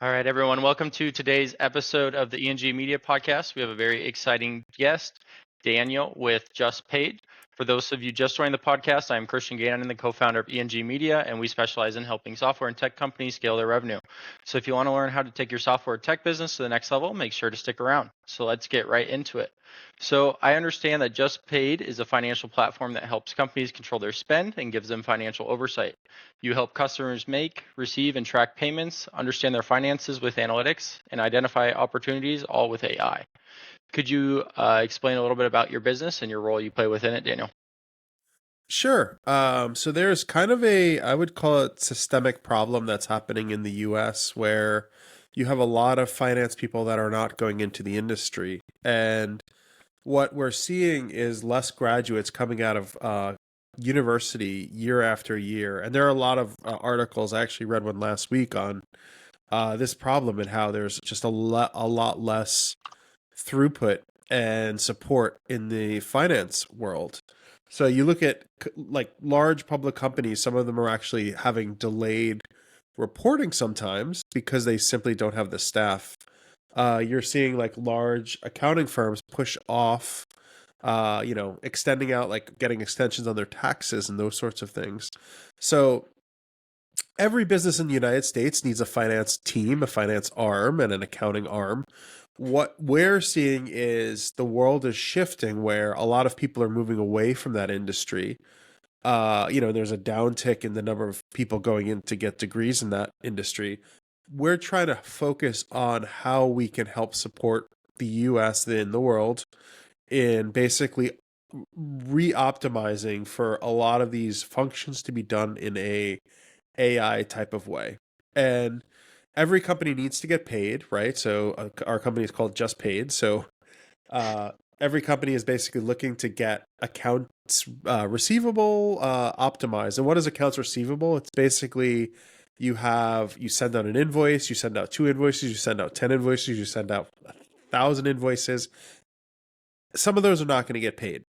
All right, everyone. Welcome to today's episode of the E.N.G Media Podcast. We have a very exciting guest, Daniel with JustPaid. For those of you just joining the podcast, I'm Christian Gannon, the co-founder of E.N.G Media, and we specialize in helping software and tech companies scale their revenue. So if you want to learn how to take your software tech business to the next level, make sure to stick around. So let's get right into it. So I understand that JustPaid is a financial platform that helps companies control their spend and gives them financial oversight. You help customers make, receive, and track payments, understand their finances with analytics, and identify opportunities, all with AI. Could you explain a little bit about your business and your role you play within it, Daniel? Sure. So there's kind of I would call it systemic problem that's happening in the US where you have a lot of finance people that are not going into the industry. And what we're seeing is less graduates coming out of university year after year. And there are a lot of articles. I actually read one last week on this problem and how there's just a lot less throughput and support in the finance world. So you look at like large public companies, some of them are actually having delayed reporting sometimes because they simply don't have the staff. You're seeing like large accounting firms push off, extending out, like getting extensions on their taxes and those sorts of things. So every business in the United States needs a finance team, a finance arm, and an accounting arm. What we're seeing is the world is shifting where a lot of people are moving away from that industry. There's a downtick in the number of people going in to get degrees in that industry. We're trying to focus on how we can help support the US and the world in basically re-optimizing for a lot of these functions to be done in a AI type of way. And every company needs to get paid, right? So our company is called Just Paid. So uh, every company is basically looking to get accounts receivable optimized. And what is accounts receivable? It's basically you send out an invoice, you send out two invoices, you send out 10 invoices, you send out 1,000 invoices. Some of those are not going to get paid,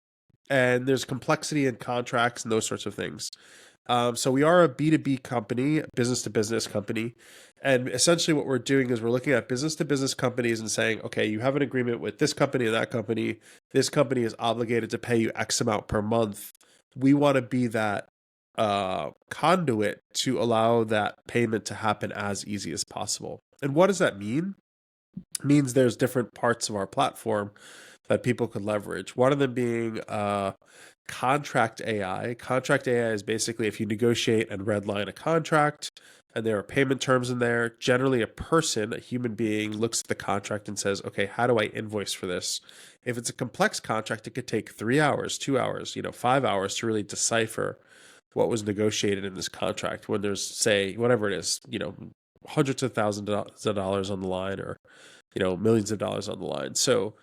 and there's complexity in contracts and those sorts of things. So we are a B2B company, business to business company. And essentially what we're doing is we're looking at business to business companies and saying, okay, you have an agreement with this company and that company. This company is obligated to pay you X amount per month. We want to be that conduit to allow that payment to happen as easy as possible. And what does that mean? It means there's different parts of our platform that people could leverage. One of them being contract AI. Contract AI is basically if you negotiate and redline a contract and there are payment terms in there, generally a person, a human being, looks at the contract and says, okay, how do I invoice for this? If it's a complex contract, it could take 3 hours, 2 hours, 5 hours to really decipher what was negotiated in this contract when there's, say, whatever it is, hundreds of thousands of dollars on the line or, millions of dollars on the line. So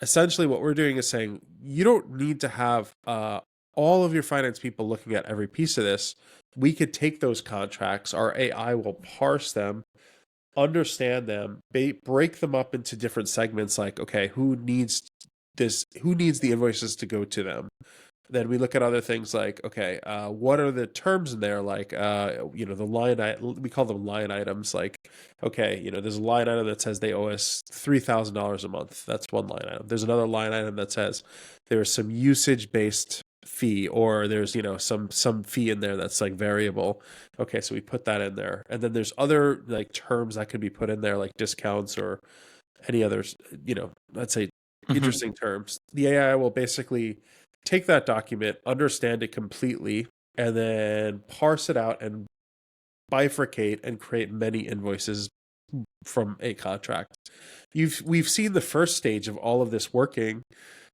essentially what we're doing is saying you don't need to have all of your finance people looking at every piece of this. We could take those contracts, our AI will parse them, understand them, break them up into different segments like, okay, who needs the invoices to go to them. Then we look at other things like, okay, what are the terms in there? Like, the we call them line items. Like, okay, there's a line item that says they owe us $3,000 a month. That's one line item. There's another line item that says there's some usage based fee, or there's some fee in there that's like variable. Okay, so we put that in there, and then there's other like terms that could be put in there, like discounts or any others. Let's say Mhm. interesting terms. The AI will basically take that document, understand it completely, and then parse it out and bifurcate and create many invoices from a contract. We've seen the first stage of all of this working.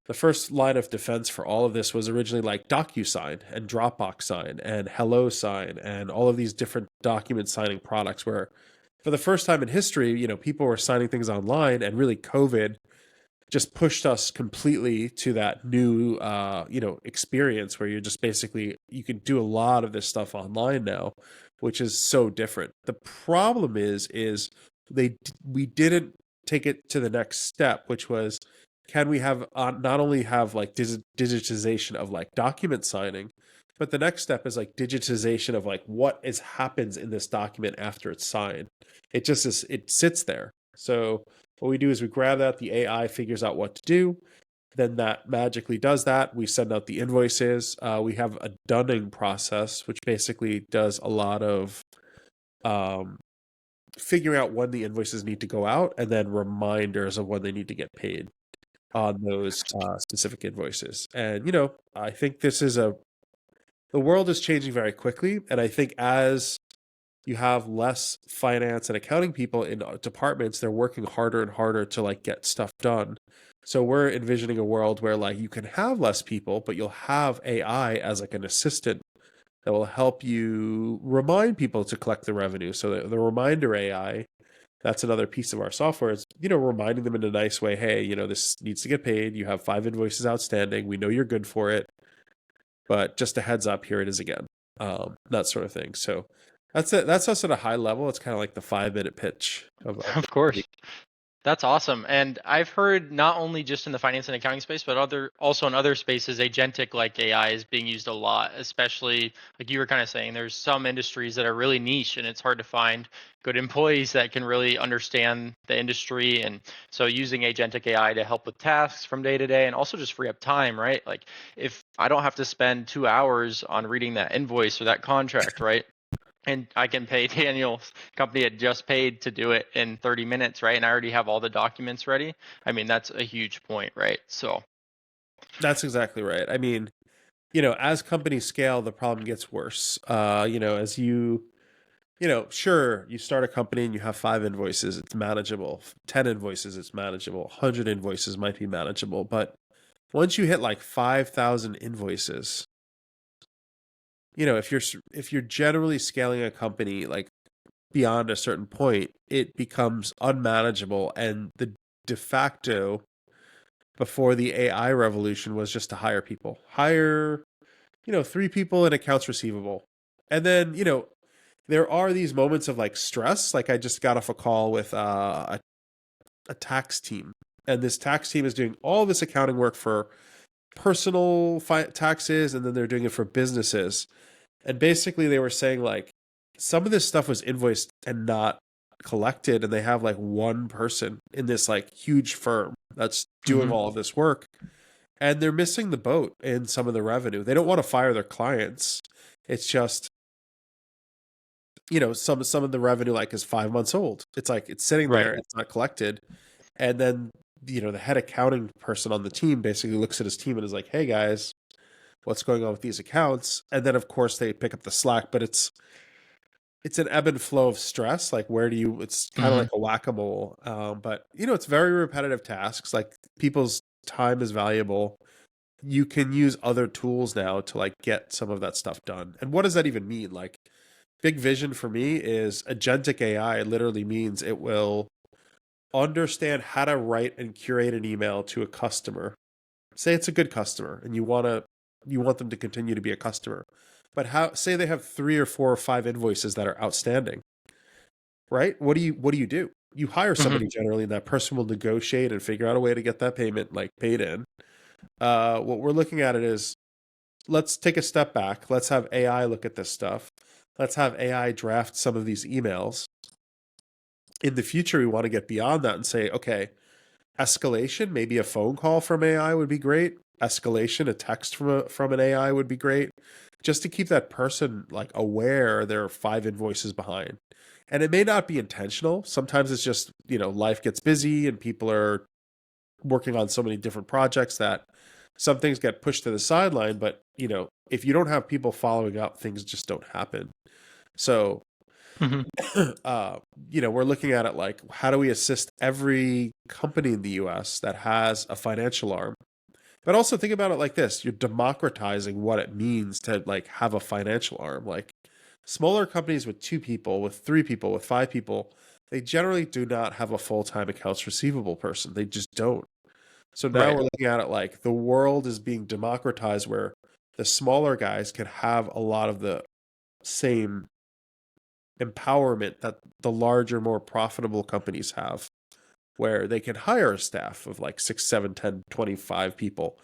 The first line of defense for all of this was originally like DocuSign and Dropbox Sign and Hello Sign and all of these different document signing products where for the first time in history, people were signing things online, and really COVID just pushed us completely to that new experience where you're just basically you can do a lot of this stuff online now, which is so different. The problem is they we didn't take it to the next step, which was can we have not only have like digitization of like document signing, But the next step is like digitization of like what is happens in this document after it's signed. It just is, it sits there. So what we do is we grab that, the AI figures out what to do, then that magically does that. We send out the invoices. We have a dunning process, which basically does a lot of um, figuring out when the invoices need to go out and then reminders of when they need to get paid on those specific invoices. And, I think the world is changing very quickly. And I think as you have less finance and accounting people in departments, they're working harder and harder to like get stuff done. So we're envisioning a world where like you can have less people, but you'll have AI as like an assistant that will help you remind people to collect the revenue. So the reminder AI, that's another piece of our software is, reminding them in a nice way, hey, this needs to get paid. You have 5 invoices outstanding. We know you're good for it, but just a heads up, here it is again. That sort of thing. So that's it. That's us at a high level. It's kind of like the 5 minute pitch of Of course. That's awesome. And I've heard not only just in the finance and accounting space, but also in other spaces, agentic like AI is being used a lot, especially like you were kind of saying, there's some industries that are really niche and it's hard to find good employees that can really understand the industry. And so using agentic AI to help with tasks from day to day and also just free up time, right? Like if I don't have to spend 2 hours on reading that invoice or that contract, right? And I can pay Daniel's company at JustPaid to do it in 30 minutes, right? And I already have all the documents ready. I mean, that's a huge point, right? So, That's exactly right. I mean, as companies scale, the problem gets worse. As sure, you start a company and you have 5 invoices, it's manageable. 10 invoices, it's manageable. 100 invoices might be manageable. But once you hit like 5,000 invoices, if you're generally scaling a company like beyond a certain point, it becomes unmanageable. And the de facto before the AI revolution was just to hire people. Hire, 3 people in accounts receivable. And then, there are these moments of like stress. Like I just got off a call with a tax team, and this tax team is doing all this accounting work for personal taxes, and then they're doing it for businesses. And basically, they were saying like some of this stuff was invoiced and not collected, and they have like one person in this like huge firm that's doing mhm, all of this work, and they're missing the boat in some of the revenue. They don't want to fire their clients. It's just some of the revenue like is 5 months old. It's like it's sitting right. there, it's not collected, and then the head accounting person on the team basically looks at his team and is like, "Hey guys, what's going on with these accounts?" And then of course they pick up the slack, but it's an ebb and flow of stress. Like where do you? It's kind of Hmm. like a whack a mole, but it's very repetitive tasks. Like people's time is valuable. You can use other tools now to like get some of that stuff done. And what does that even mean? Like big vision for me is agentic AI literally means it will understand how to write and curate an email to a customer. Say it's a good customer and you want them to continue to be a customer. But how say they have 3 or 4 or 5 invoices that are outstanding, right? What do you do? You hire Hmm. somebody generally and that person will negotiate and figure out a way to get that payment like paid in. What we're looking at it is let's take a step back. Let's have AI look at this stuff. Let's have AI draft some of these emails. In the future, we want to get beyond that and say, okay, escalation, maybe a phone call from AI would be great. Escalation, a text from an AI would be great. Just to keep that person like aware there are 5 invoices behind. And it may not be intentional. Sometimes it's just, life gets busy and people are working on so many different projects that some things get pushed to the sideline. But, if you don't have people following up, things just don't happen. So Hmm. uh, we're looking at it like, how do we assist every company in the US that has a financial arm? But also think about it like this: you're democratizing what it means to like have a financial arm. Like smaller companies with 2 people, with 3 people, with 5 people, they generally do not have a full-time accounts receivable person. They just don't. So now Right. we're looking at it like the world is being democratized where the smaller guys can have a lot of the same empowerment that the larger, more profitable companies have, where they can hire a staff of like 6, 7, 10, 25 people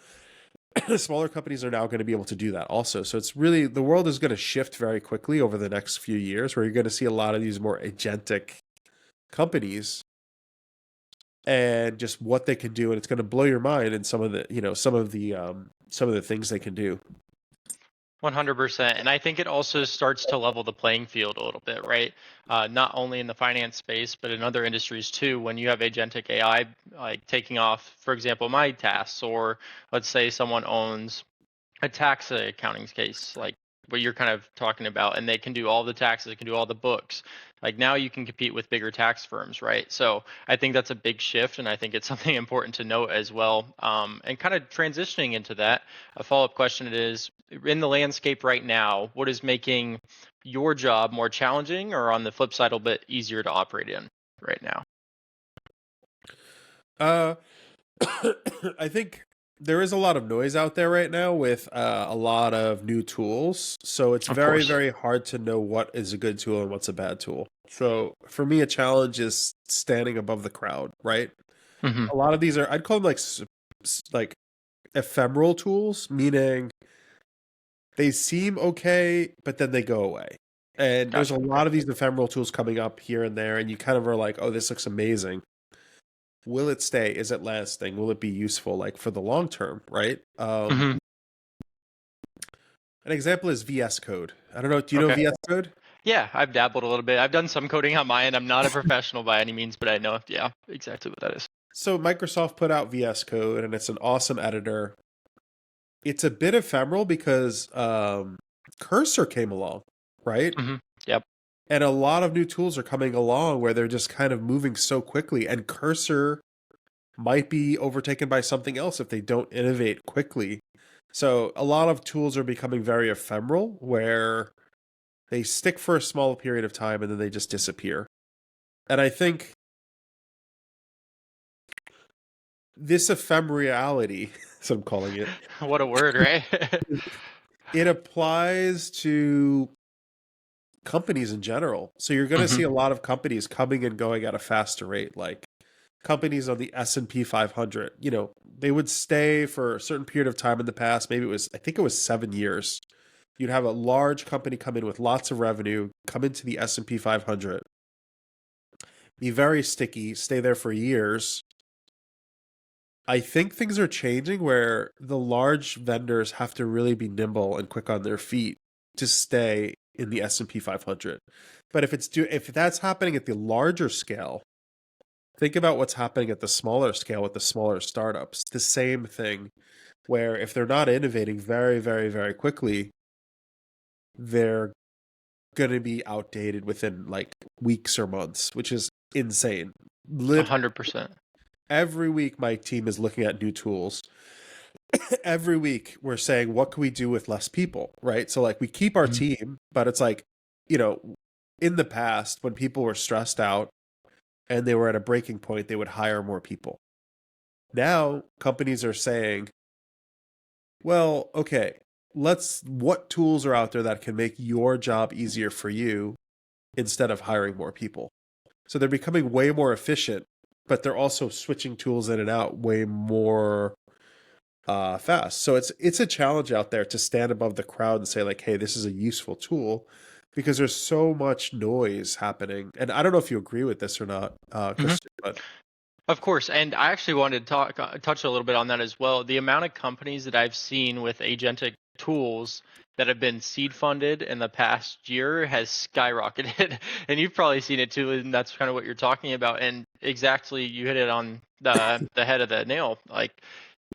smaller companies are now going to be able to do that also. So it's really, the world is going to shift very quickly over the next few years, where you're going to see a lot of these more agentic companies and just what they can do, and it's going to blow your mind in some of the, some of the things they can do. 100%. And I think it also starts to level the playing field a little bit, right? Not only in the finance space, but in other industries too. When you have agentic AI like taking off, for example, my tasks, or let's say someone owns a tax accounting case, like what you're kind of talking about, and they can do all the taxes, they can do all the books. Like now you can compete with bigger tax firms, right? So I think that's a big shift, and I think it's something important to note as well. And kind of transitioning into that, a follow-up question is, in the landscape right now, what is making your job more challenging, or on the flip side, a little bit easier to operate in right now? Uh, I think there is a lot of noise out there right now with a lot of new tools. So it's Of very, course. very hard to know what is a good tool and what's a bad tool. So for me, a challenge is standing above the crowd, right? Hmm. A lot of these are, I'd call them like like ephemeral tools, meaning they seem okay, but then they go away. And there's Gotcha. a Okay. lot of these ephemeral tools coming up here and there, and you kind of are like, oh, this looks amazing. Will it stay? Is it lasting? Will it be useful like for the long term, right? Hmm. An example is VS Code. I don't know. Do you know Okay. VS Code? Yeah, I've dabbled a little bit. I've done some coding on my end. I'm not a professional by any means, but I know, yeah, exactly what that is. So Microsoft put out VS Code, and it's an awesome editor. It's a bit ephemeral because Cursor came along, right? Hmm. Yep. And a lot of new tools are coming along where they're just kind of moving so quickly, and Cursor might be overtaken by something else if they don't innovate quickly. So a lot of tools are becoming very ephemeral, where they stick for a small period of time and then they just disappear. And I think this ephemerality, as I'm calling it, What a word, right? it applies to companies in general. So you're going to Hmm. see a lot of companies coming and going at a faster rate, like companies on the S&P 500. They would stay for a certain period of time in the past. Maybe I think it was 7 years. You'd have a large company come in with lots of revenue, come into the S&P 500, be very sticky, stay there for years. I think things are changing where the large vendors have to really be nimble and quick on their feet to stay in the S&P 500. But if that's happening at the larger scale, think about what's happening at the smaller scale with the smaller startups. The same thing, where if they're not innovating very, very, very quickly, they're going to be outdated within like weeks or months, which is insane. Lit 100%. Every week my team is looking at new tools. Every week we're saying, what can we do with less people, right? So like we keep our Mhm. team, but it's like, you know, in the past when people were stressed out and they were at a breaking point, they would hire more people. Now companies are saying, well, okay, what tools are out there that can make your job easier for you instead of hiring more people? So they're becoming way more efficient, but they're also switching tools in and out way more fast. So it's a challenge out there to stand above the crowd and say like, hey, this is a useful tool, because there's so much noise happening. And I don't know if you agree with this or not, Mhm. Christian, but Of course, and I actually wanted to touch a little bit on that as well. The amount of companies that I've seen with agentic tools that have been seed funded in the past year has skyrocketed, and you've probably seen it too, and that's kind of what you're talking about. And exactly, you hit it on the head of the nail. Like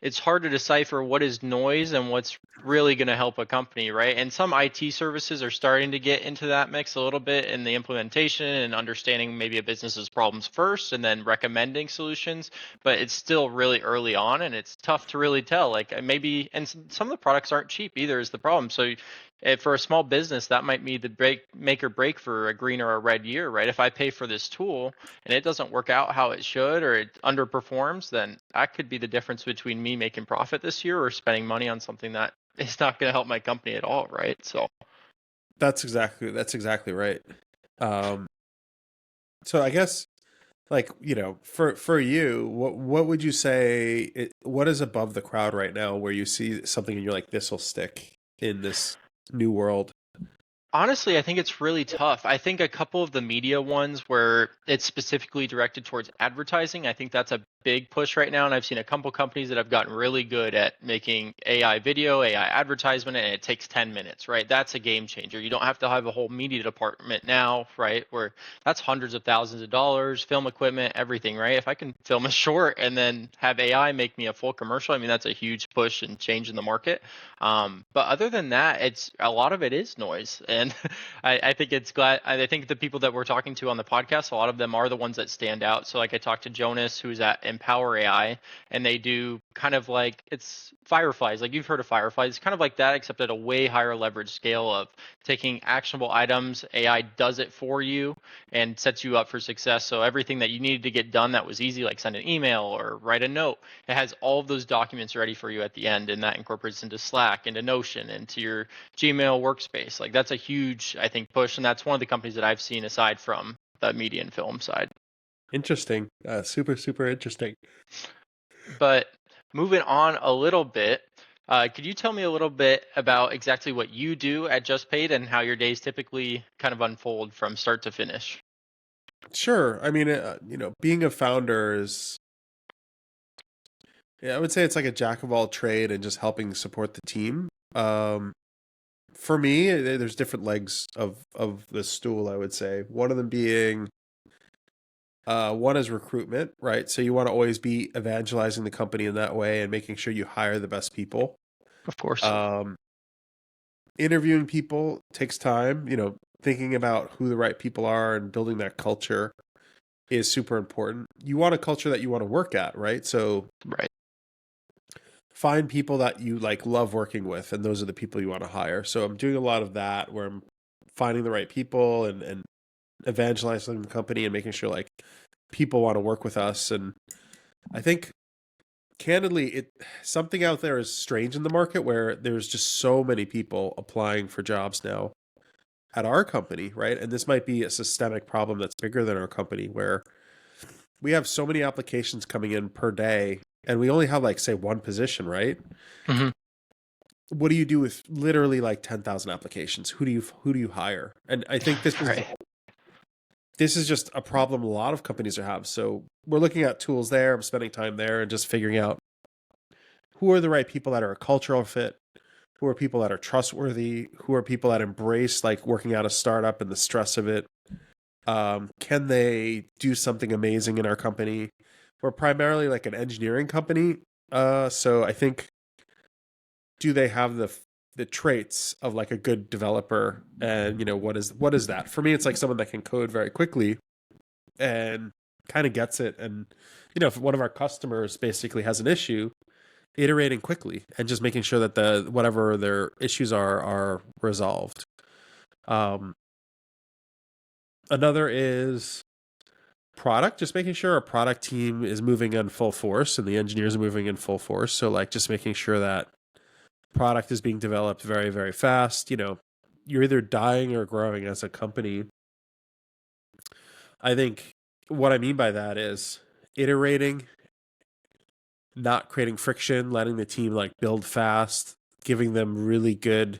it's hard to decipher what is noise and what's really going to help a company, right? And some IT services are starting to get into that mix a little bit in the implementation and understanding maybe a business's problems first and then recommending solutions. But it's still really early on and it's tough to really tell. Like maybe, and some of the products aren't cheap either, is the problem. So for a small business, that might be the make or break for a green or a red year, right? If I pay for this tool and it doesn't work out how it should or it underperforms, then that could be the difference between me making profit this year or spending money on something that is not going to help my company at all, right? So, that's exactly right. Um, so I guess like, for you, what would you say what is above the crowd right now where you see something and you're like, this will stick in this new world? Honestly, I think it's really tough. I think a couple of the media ones where it's specifically directed towards advertising, I think that's a big push right now. And I've seen a couple companies that have gotten really good at making AI video, AI advertisement, and it takes 10 minutes, right? That's a game changer. You don't have to have a whole media department now, right? Where that's hundreds of thousands of dollars, film equipment, everything, right? If I can film a short and then have AI make me a full commercial, I mean, that's a huge push and change in the market. But other than that, it's a lot of it is noise, and I think it's glad. I think the people that we're talking to on the podcast, a lot of them are the ones that stand out. So like I talked to Jonas, who's at Empower AI, and they do kind of like it's Fireflies. Like you've heard of Fireflies, kind of like that, except at a way higher leverage scale of taking actionable items. AI does it for you and sets you up for success. So everything that you needed to get done that was easy, like send an email or write a note, it has all of those documents ready for you at the end, and that incorporates into Slack, into Notion, into your Gmail workspace. Like that's a huge, I think, push, and that's one of the companies that I've seen aside from the media and film side. Interesting. Super, super interesting. But moving on a little bit, could you tell me a little bit about exactly what you do at JustPaid and how your days typically kind of unfold from start to finish? Sure. I mean, being a founder is, yeah, I would say it's like a jack of all trade and just helping support the team. For me, there's different legs of the stool, I would say. One of them being one is recruitment, right? So you want to always be evangelizing the company in that way and making sure you hire the best people. Of course. Um, Interviewing people takes time. Thinking about who the right people are and building that culture is super important. You want a culture that you want to work at, right? So Right. find people that you like love working with, and those are the people you want to hire. So I'm doing a lot of that where I'm finding the right people and evangelizing the company and making sure like people want to work with us. And I think candidly, it something out there is strange in the market where there's just so many people applying for jobs now at our company, right? And this might be a systemic problem that's bigger than our company where we have so many applications coming in per day and we only have like say one position, right? Hmm. What do you do with literally like 10,000 applications? Who do you hire? And I think Right. this is just a problem a lot of companies have. So we're looking at tools there. I'm spending time there and just figuring out who are the right people that are a cultural fit, who are people that are trustworthy, who are people that embrace like working at a startup and the stress of it. Can they do something amazing in our company? We're primarily like an engineering company. So I think, do they have the traits of like a good developer? And what is that? For me, it's like someone that can code very quickly and kind of gets it. And if one of our customers basically has an issue, iterating quickly and just making sure that the whatever their issues are resolved. Um, Another is product, just making sure our product team is moving in full force and the engineers are moving in full force. So like just making sure that product is being developed very, very fast. You're either dying or growing as a company. I think what I mean by that is iterating, not creating friction, letting the team like build fast, giving them really good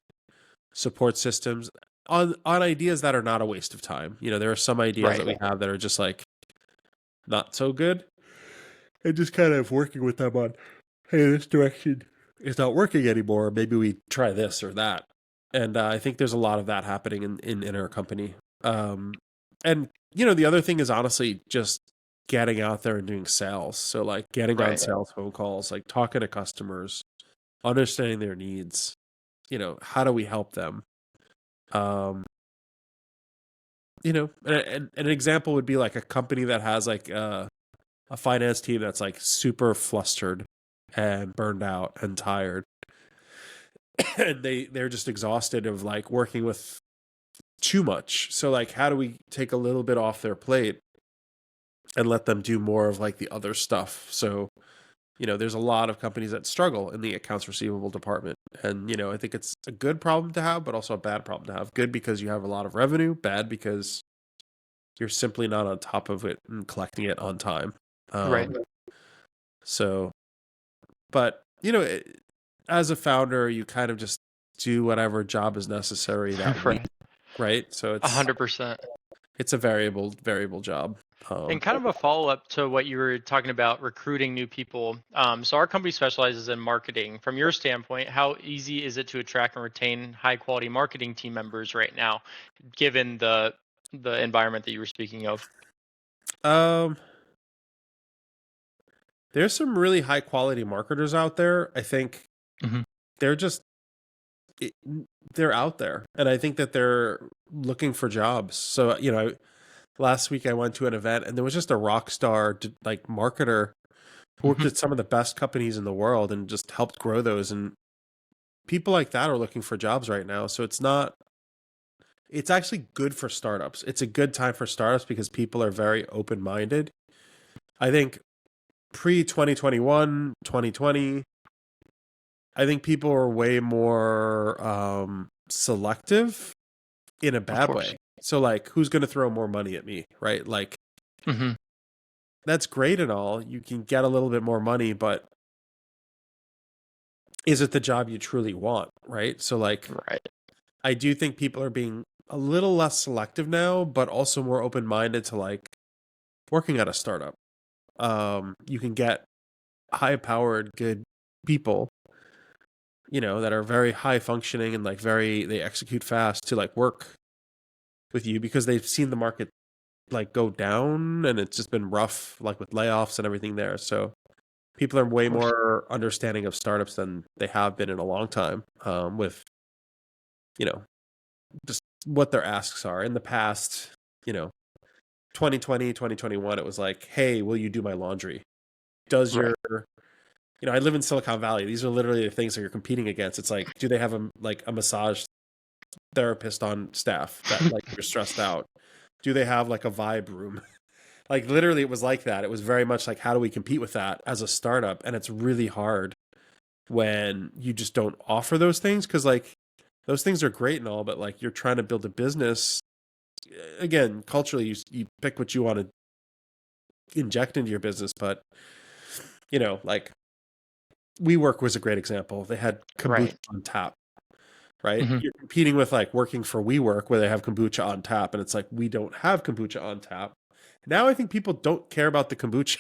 support systems on ideas that are not a waste of time. There are some ideas that Right. we have that are just like not so good, and just kind of working with them on, hey, this direction is not working anymore. Maybe we try this or that. And I think there's a lot of that happening in our company. And the other thing is honestly just getting out there and doing sales. So like getting on Right. sales phone calls, like talking to customers, understanding their needs. How do we help them? Um, an example would be like a company that has like a finance team that's like super flustered and burned out and tired, and they're just exhausted of like working with too much. So like, how do we take a little bit off their plate and let them do more of like the other stuff? So there's a lot of companies that struggle in the accounts receivable department, and I think it's a good problem to have, but also a bad problem to have. Good because you have a lot of revenue, bad because you're simply not on top of it and collecting it on time. Right. So, but as a founder, you kind of just do whatever job is necessary that week, Right. right? So 100%. it's a variable job. And kind of a follow up to what you were talking about recruiting new people. So our company specializes in marketing. From your standpoint, how easy is it to attract and retain high quality marketing team members right now, given the environment that you were speaking of? Um, there's some really high quality marketers out there. I think Hmm. they're just it, they're out there, and I think that they're looking for jobs. So last week I went to an event, and there was just a rock star like marketer who worked Hmm. at some of the best companies in the world and just helped grow those. And people like that are looking for jobs right now. So it's actually good for startups. It's a good time for startups because people are very open minded. I think pre 2021, 2020, I think people were way more selective in a Of bad course. way. So like, who's going to throw more money at me, right? Like, Hmm. that's great and all. You can get a little bit more money, but is it the job you truly want, right? So like, Right. I do think people are being a little less selective now, but also more open minded to like working at a startup. You can get high powered, good people, that are very high functioning and like they execute fast to like work with you because they've seen the market like go down and it's just been rough, like with layoffs and everything there. So people are Of way course. more understanding of startups than they have been in a long time. With you know just what their asks are in the past, you know 2020, 2021, it was like, hey, will you do my laundry? Does Right. your I live in Silicon Valley. These are literally the things that you're competing against. It's like, do they have a massage therapist on staff that like you're stressed out? Do they have like a vibe room? Like literally it was like that. It was very much like, how do we compete with that as a startup? And it's really hard when you just don't offer those things because like those things are great and all, but like you're trying to build a business. Again, culturally, you pick what you want to inject into your business, but like WeWork was a great example. They had kombucha Right. on tap, right? Hmm. You're competing with like working for WeWork where they have kombucha on tap, and it's like we don't have kombucha on tap. Now I think people don't care about the kombucha.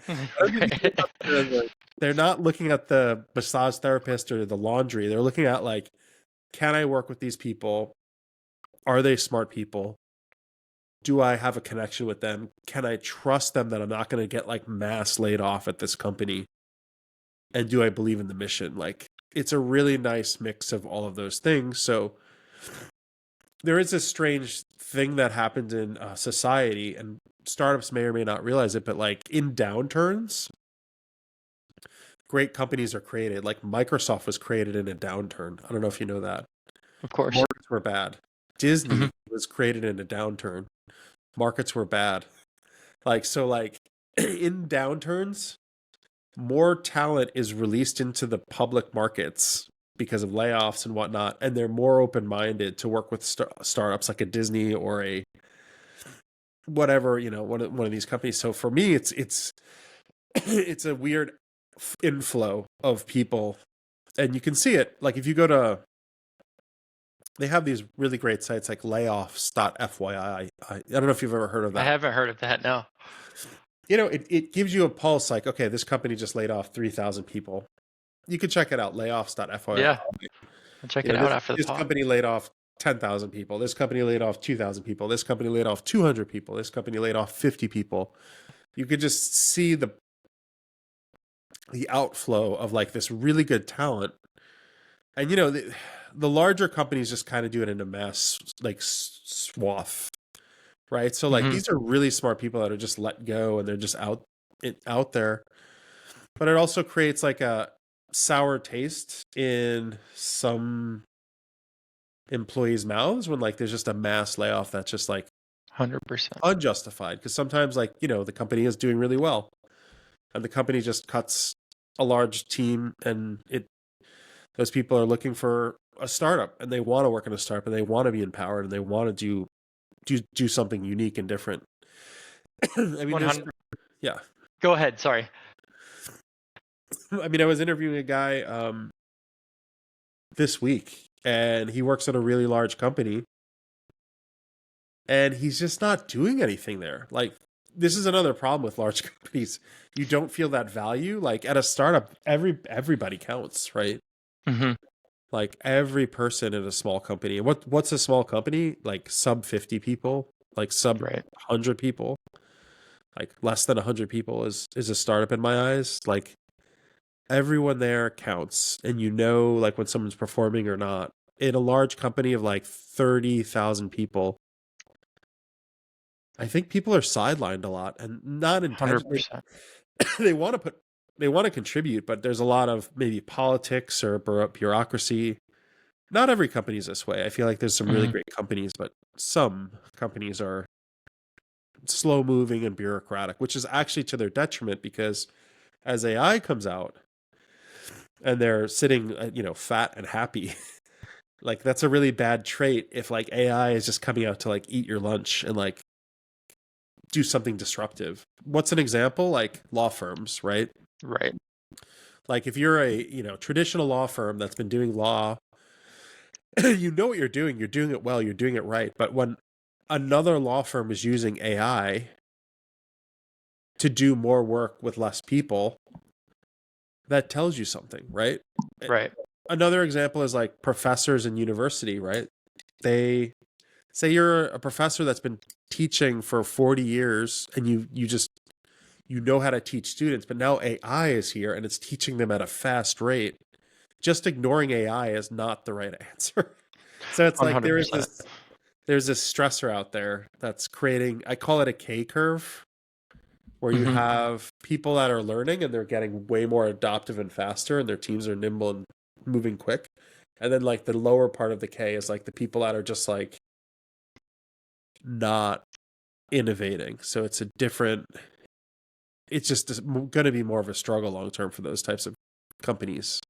I don't think they care Right. about they're not looking at the massage therapist or the laundry. They're looking at like, can I work with these people? Are they smart people? Do I have a connection with them? Can I trust them that I'm not going to get like mass laid off at this company? And do I believe in the mission? Like, it's a really nice mix of all of those things. So there is a strange thing that happens in society, and startups may or may not realize it, but like in downturns, great companies are created. Like Microsoft was created in a downturn. I don't know if you know that. Of course. Markets were bad. Hmm. Disney was created in a downturn. Markets were bad. Like, so like in downturns, more talent is released into the public markets because of layoffs and whatnot, and they're more open minded to work with startups like a Disney or a whatever, one of these companies. So for me, it's it's a weird inflow of people, and you can see it. Like if you go to, they have these really great sites like layoffs.fyi. I don't know if you've ever heard of I that. haven't heard of that. No. It gives you a pulse like, okay, this company just laid off 3,000 people. You can check it out, layoffs.fyi. Yeah. I'll check it out This after the this pod. company laid off 10,000 people. This company laid off 2,000 people. This company laid off 200 people. This company laid off 50 people. You could just see the outflow of like this really good talent. And the larger companies just kind of do it in a mass like swath, right? So like Hmm. these are really smart people that are just let go and they're just out there. But it also creates like a sour taste in some employees' mouths when like there's just a mass layoff that's just like 100%. unjustified because sometimes like the company is doing really well and the company just cuts a large team and those people are looking for a startup and they want to work in a startup and they want to be empowered and they want to do do something unique and different. I mean, there's 100. yeah. Go ahead. Sorry. I mean, I was interviewing a guy this week, and he works at a really large company, and he's just not doing anything there. Like, this is another problem with large companies. You don't feel that value. Like at a startup, everybody counts, right? Hmm. Like every person in a small company. What's a small company? Like sub 50 people, like sub Right. 100 people. Like less than 100 people is a startup in my eyes. Like everyone there counts, and you know like when someone's performing or not. In a large company of like 30,000 people, I think people are sidelined a lot, and not intentionally. 100%. They want to put they want to contribute, but there's a lot of maybe politics or bureaucracy. Not every company is this way. I feel like there's some really Hmm. great companies, but some companies are slow moving and bureaucratic, which is actually to their detriment because as AI comes out and they're sitting, fat and happy, like that's a really bad trait if like AI is just coming out to like eat your lunch and like do something disruptive. What's an example? Like law firms, right? Right. Like if you're a, traditional law firm that's been doing law, you know what you're doing it well, you're doing it right. But when another law firm is using AI to do more work with less people, that tells you something, right? Right. Another example is like professors in university, right? They say you're a professor that's been teaching for 40 years and you just know how to teach students, but now AI is here and it's teaching them at a fast rate. Just ignoring AI is not the right answer. So it's like 100%. there's this stressor out there that's creating, I call it a K curve, where you Hmm. have people that are learning and they're getting way more adaptive and faster and their teams are nimble and moving quick. And then like the lower part of the K is like the people that are just like not innovating. So it's just going to be more of a struggle long term for those types of companies.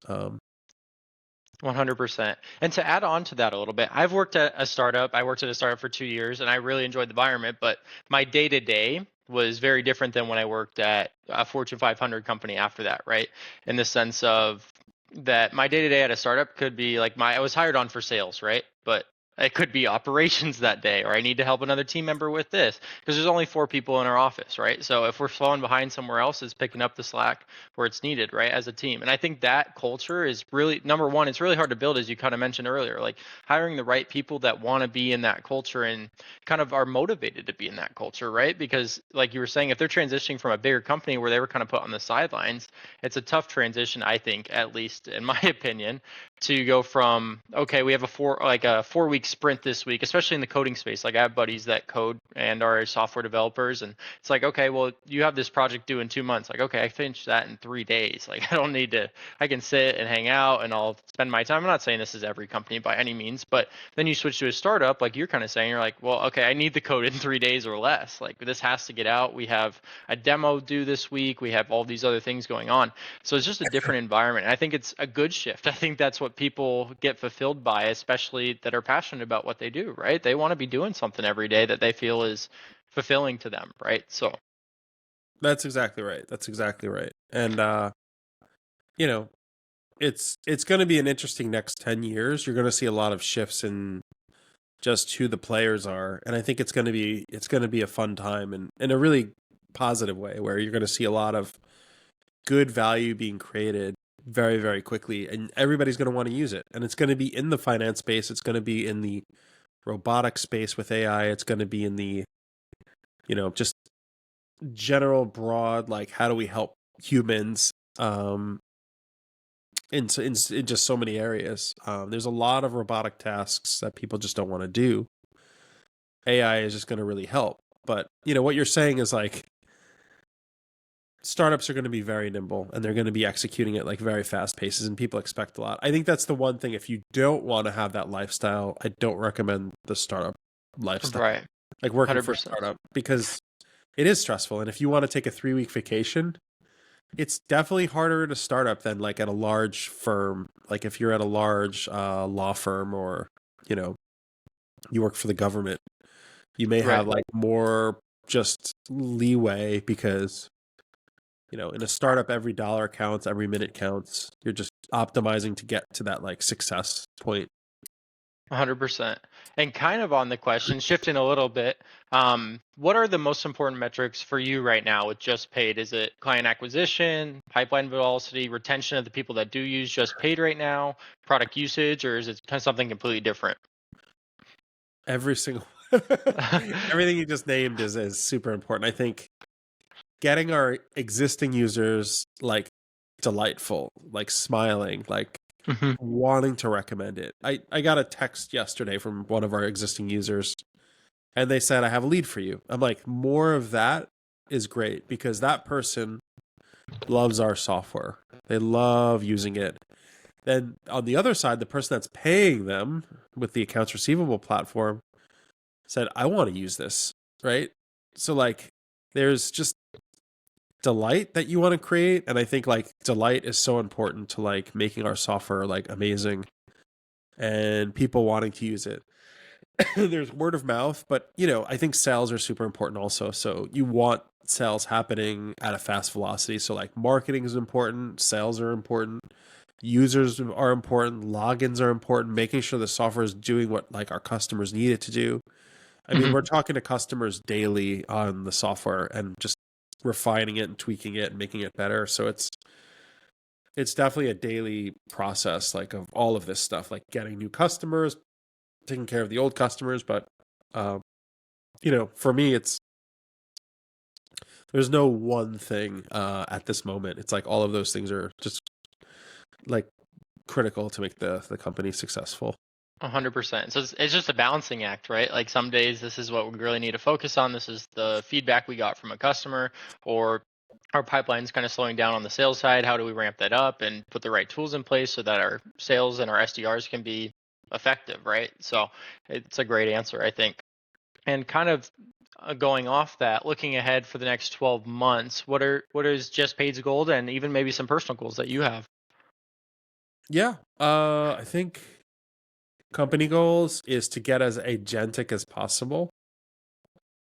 100%. And to add on to that a little bit, I've worked at a startup. I worked at a startup for 2 years and I really enjoyed the environment, but my day to day was very different than when I worked at a Fortune 500 company after that, right? In the sense of that my day to day at a startup could be like I was hired on for sales, right? But it could be operations that day, or I need to help another team member with this because there's only 4 people in our office, right? So if we're falling behind, somewhere else is picking up the slack where it's needed, right, as a team. And I think that culture is really number one. It's really hard to build, as you kind of mentioned earlier, like hiring the right people that want to be in that culture and kind of are motivated to be in that culture, right? Because like you were saying, if they're transitioning from a bigger company where they were kind of put on the sidelines, it's a tough transition, I think, at least in my opinion, to go from okay, we have a 4 week sprint this week, especially in the coding space. Like I have buddies that code and are software developers, and it's like, okay, well, you have this project due in 2 months. Like, okay, I finished that in 3 days. Like, I don't need to, I can sit and hang out and I'll spend my time. I'm not saying this is every company by any means, but then you switch to a startup, like you're kind of saying, you're like, well, okay, I need the code in 3 days or less. Like, this has to get out. We have a demo due this week. We have all these other things going on. So it's just a different environment. And I think it's a good shift. I think that's what people get fulfilled by, especially that are passionate about what they do, right? They want to be doing something every day that they feel is fulfilling to them, right? So That's exactly right. That's exactly right. And you know, it's going to be an interesting next 10 years. You're going to see a lot of shifts in just who the players are, and I think it's going to be a fun time and in a really positive way where you're going to see a lot of good value being created very very quickly and everybody's going to want to use it. And it's going to be in the finance space, it's going to be in the robotic space with AI, it's going to be in the just general broad like how do we help humans in just so many areas. There's a lot of robotic tasks that people just don't want to do. AI is just going to really help. But what you're saying is like startups are going to be very nimble and they're going to be executing at like very fast paces and people expect a lot. I think that's the one thing. If you don't want to have that lifestyle, I don't recommend the startup lifestyle, right, like working for a 100%. startup, because it is stressful. And if you want to take a 3 week vacation, it's definitely harder at a startup than like at a large firm. Like if you're at a large law firm or, you know, you work for the government, You may have Right. like more just leeway because, in a startup, every dollar counts, every minute counts. You're just optimizing to get to that like success point. 100%. And kind of on the question, shifting a little bit, what are the most important metrics for you right now with Just Paid? Is it client acquisition, pipeline velocity, retention of the people that do use Just Paid right now, product usage, or is it kind of something completely different? Every single everything you just named is super important. I think getting our existing users like delightful, like smiling, like Hmm. wanting to recommend it. I got a text yesterday from one of our existing users and they said, I have a lead for you. I'm like, more of that is great because that person loves our software. They love using it. Then on the other side, the person that's paying them with the accounts receivable platform said, I want to use this, right? So like there's just delight that you want to create. And I think like delight is so important to like making our software like amazing and people wanting to use it. There's word of mouth, but I think sales are super important also. So you want sales happening at a fast velocity. So like marketing is important, sales are important, users are important, logins are important, making sure the software is doing what like our customers need it to do. I mean, Hmm. we're talking to customers daily on the software and just refining it and tweaking it and making it better. So it's definitely a daily process like of all of this stuff, like getting new customers, taking care of the old customers. But um, for me, there's no one thing at this moment. It's like all of those things are just like critical to make the company successful. 100%. So it's just a balancing act, right? Like some days this is what we really need to focus on. This is the feedback we got from a customer, or our pipeline's kind of slowing down on the sales side. How do we ramp that up and put the right tools in place so that our sales and our SDRs can be effective, right? So it's a great answer, I think. And kind of going off that, looking ahead for the next 12 months, what is Just Paid's goal and even maybe some personal goals that you have? Yeah, I think company goals is to get as agentic as possible.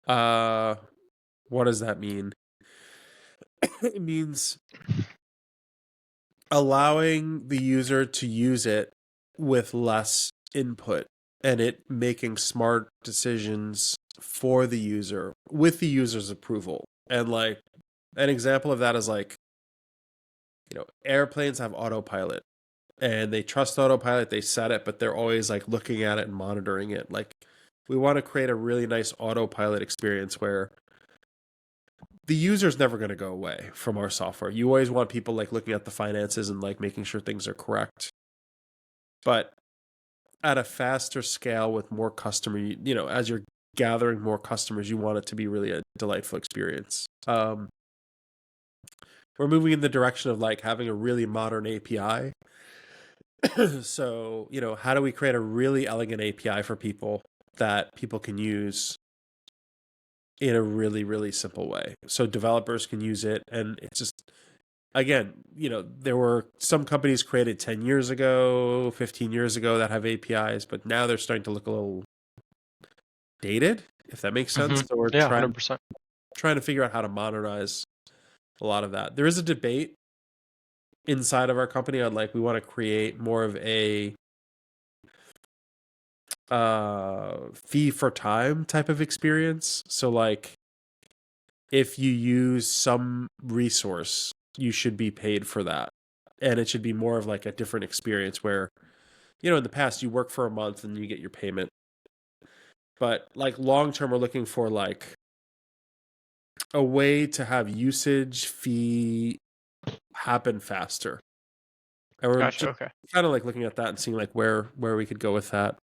Uh, what does that mean? It means allowing the user to use it with less input and it making smart decisions for the user with the user's approval. And like an example of that is like, airplanes have autopilot and they trust autopilot, they set it, but they're always like looking at it and monitoring it. Like we want to create a really nice autopilot experience where the user's never going to go away from our software. You always want people like looking at the finances and like making sure things are correct. But at a faster scale with more customer, as you're gathering more customers, you want it to be really a delightful experience. We're moving in the direction of like having a really modern API. So, how do we create a really elegant API for people that people can use in a really, really simple way? So developers can use it. And it's just, again, there were some companies created 10 years ago, 15 years ago that have APIs, but now they're starting to look a little dated, if that makes Hmm. sense. So we're Yeah, trying 100%. trying to figure out how to modernize a lot of that. There is a debate inside of our company on like we want to create more of a fee for time type of experience. So like if you use some resource, you should be paid for that. And it should be more of like a different experience where, in the past you work for a month and you get your payment. But like long term, we're looking for like a way to have usage fee happen faster. And we're Gotcha. just Okay. kind of like looking at that and seeing like where we could go with that.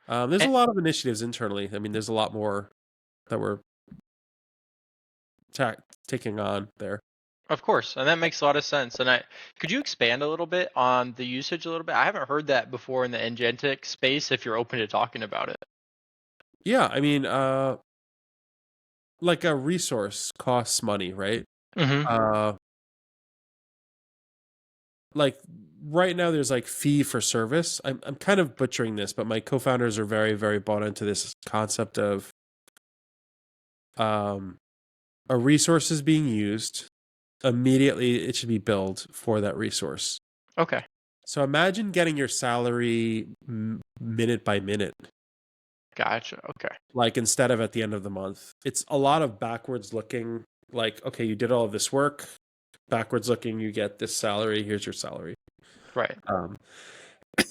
There's a And, lot of initiatives internally. I mean, there's a lot more that we're ta- taking on there. of course, and that makes a lot of sense. And I could you expand a little bit on the usage a little bit? I haven't heard that before in the agentic space. If you're open to talking about it. Yeah, I mean, like a resource costs money, right? Hmm. Uh, like right now, there's like fee for service. I'm kind of butchering this, but my co-founders are very, very bought into this concept of um, a resource is being used, immediately it should be billed for that resource. Okay. So imagine getting your salary minute by minute, Gotcha. Okay. like instead of at the end of the month. It's a lot of backwards looking, like, okay, you did all of this work, backwards looking, you get this salary, here's your salary. Right. Um,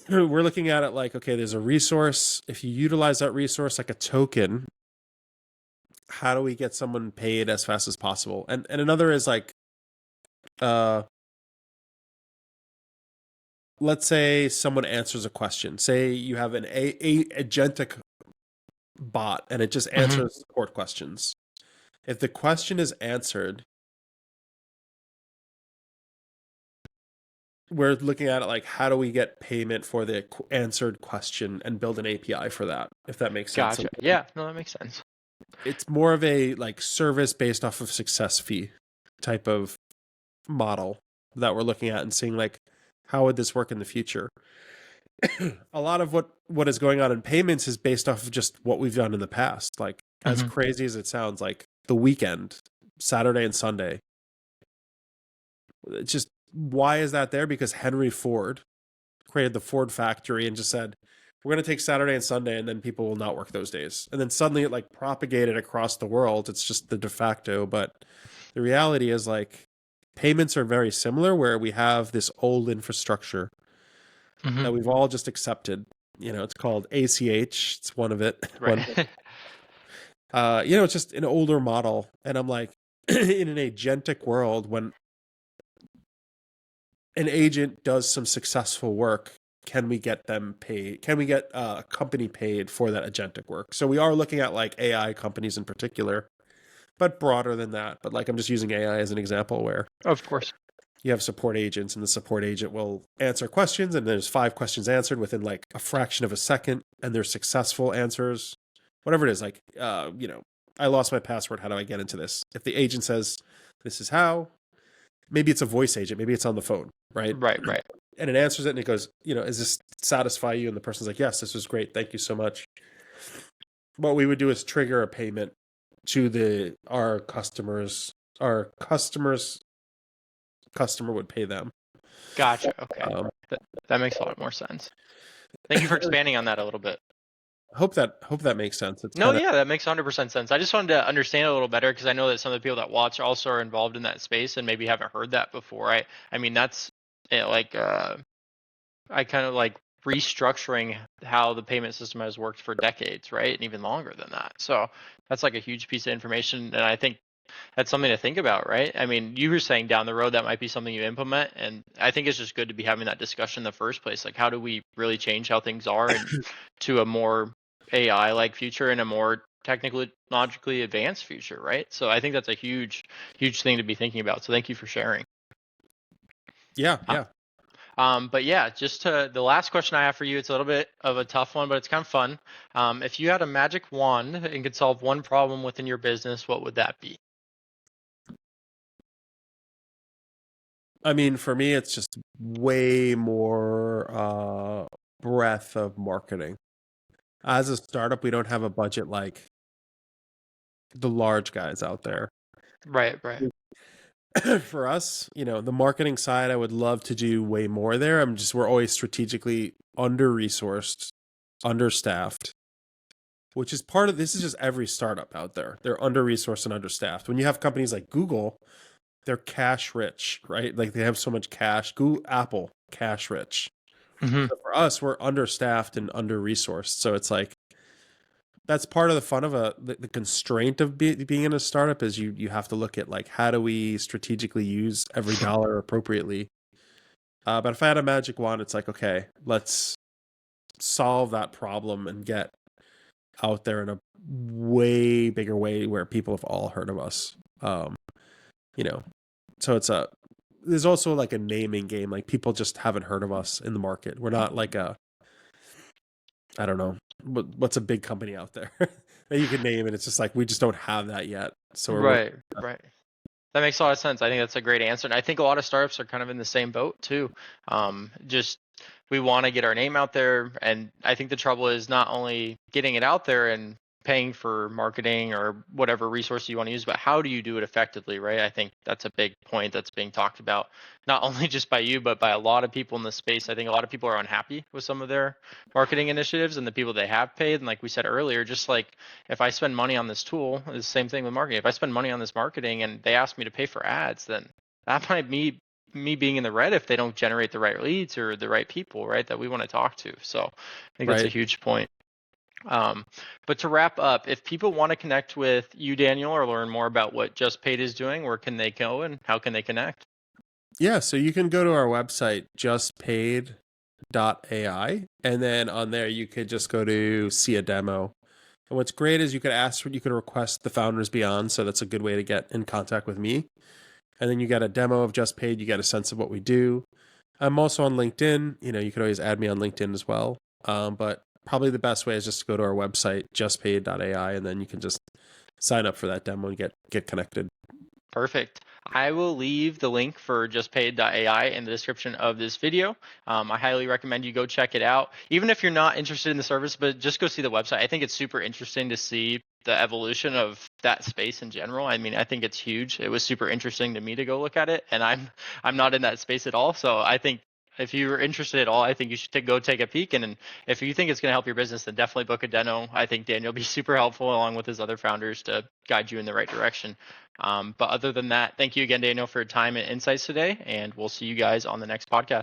we're looking at it like, okay, there's a resource. If you utilize that resource like a token, how do we get someone paid as fast as possible? And another is like, uh, let's say someone answers a question. Say you have an agentic bot and it just Hmm. answers support questions. If the question is answered, we're looking at it like, how do we get payment for the answered question and build an API for that, if that makes sense. So Gotcha. Yeah. No, that makes sense. it's more of a like service based off of success fee type of model that we're looking at and seeing like, how would this work in the future? A lot of what is going on in payments is based off of just what we've done in the past. Like, as Hmm. crazy as it sounds, like the weekend, Saturday and Sunday. It's just, why is that there? Because Henry Ford created the Ford factory and just said, we're going to take Saturday and Sunday and then people will not work those days. And then suddenly it like propagated across the world. It's just the de facto. But the reality is like, payments are very similar where we have this old infrastructure Hmm. that we've all just accepted. You know, it's called ACH. It's one of it. One. Right. It's just an older model. And I'm like, in an agentic world, when an agent does some successful work, can we get them paid? Can we get a company paid for that agentic work? So we are looking at like AI companies in particular, but broader than that. But like, I'm just using AI as an example where Of course. you have support agents and the support agent will answer questions and there's 5 questions answered within like a fraction of a second and they're successful answers. Whatever it is, like, I lost my password. How do I get into this? If the agent says, this is how, maybe it's a voice agent, maybe it's on the phone, right? Right. Right. And it answers it and it goes, is this satisfy you? And the person's like, yes, this was great. Thank you so much. What we would do is trigger a payment to our customers customer would pay them. Gotcha. Okay. Um, That makes a lot more sense. Thank you for expanding on that a little bit. hope that makes sense. It's No, kind of, yeah, that makes 100% sense. I just wanted to understand a little better because I know that some of the people that watch also are involved in that space and maybe haven't heard that before. I mean, that's like I kind of like restructuring how the payment system has worked for decades, right? And even longer than that. So that's like a huge piece of information, and I think that's something to think about, right? I mean, you were saying down the road that might be something you implement, and I think it's just good to be having that discussion in the first place. Like, how do we really change how things are and to a more AI-like future and a more technically logically advanced future, right? So I think that's a huge, huge thing to be thinking about. So thank you for sharing. yeah, Uh, yeah. but yeah, just to the last question I have for you, it's a little bit of a tough one, but it's kind of fun. If you had a magic wand and could solve one problem within your business, what would that be? I mean, for me, it's just way more breadth of marketing. As a startup, we don't have a budget like the large guys out there. Right, right. For us, the marketing side, I would love to do way more there. We're always strategically under resourced, understaffed, which is part of this is just every startup out there. They're under resourced and understaffed. When you have companies like Google, they're cash rich, right? Like they have so much cash. Google, Apple, cash rich. Hmm. So for us, we're understaffed and under resourced. So it's like that's part of the fun of the constraint of being in a startup is you have to look at like, how do we strategically use every dollar appropriately. But if I had a magic wand, it's like, okay, let's solve that problem and get out there in a way bigger way where people have all heard of us. You know, so there's also like a naming game. Like people just haven't heard of us in the market. We're not like I don't know, what's a big company out there that you can name, and it's just like we just don't have that yet. So we're working. Right, right. That makes a lot of sense. I think that's a great answer. And I think a lot of startups are kind of in the same boat too. Just we want to get our name out there. And I think the trouble is not only getting it out there and paying for marketing or whatever resource you want to use, but how do you do it effectively, right? I think that's a big point that's being talked about, not only just by you, but by a lot of people in the space. I think a lot of people are unhappy with some of their marketing initiatives and the people they have paid. And like we said earlier, just like if I spend money on this tool, it's the same thing with marketing. If I spend money on this marketing and they ask me to pay for ads, then that might be me being in the red if they don't generate the right leads or the right people, right, that we want to talk to. So I think that's a Right. huge point. But to wrap up, if people want to connect with you, Daniel, or learn more about what JustPaid is doing, where can they go and how can they connect? Yeah, so you can go to our website, justpaid.ai, and then on there you could just go to see a demo. And what's great is you could request the founders be on, so that's a good way to get in contact with me. And then you get a demo of JustPaid, you get a sense of what we do. I'm also on LinkedIn. You could always add me on LinkedIn as well. But probably the best way is just to go to our website, justpaid.ai, and then you can just sign up for that demo and get connected. Perfect. I will leave the link for justpaid.ai in the description of this video. I highly recommend you go check it out. Even if you're not interested in the service, but just go see the website. I think it's super interesting to see the evolution of that space in general. I mean, I think it's huge. It was super interesting to me to go look at it, and I'm not in that space at all. So I think if you're interested at all, I think you should go take a peek. And if you think it's going to help your business, then definitely book a demo. I think Daniel will be super helpful along with his other founders to guide you in the right direction. But other than that, thank you again, Daniel, for your time and insights today. And we'll see you guys on the next podcast.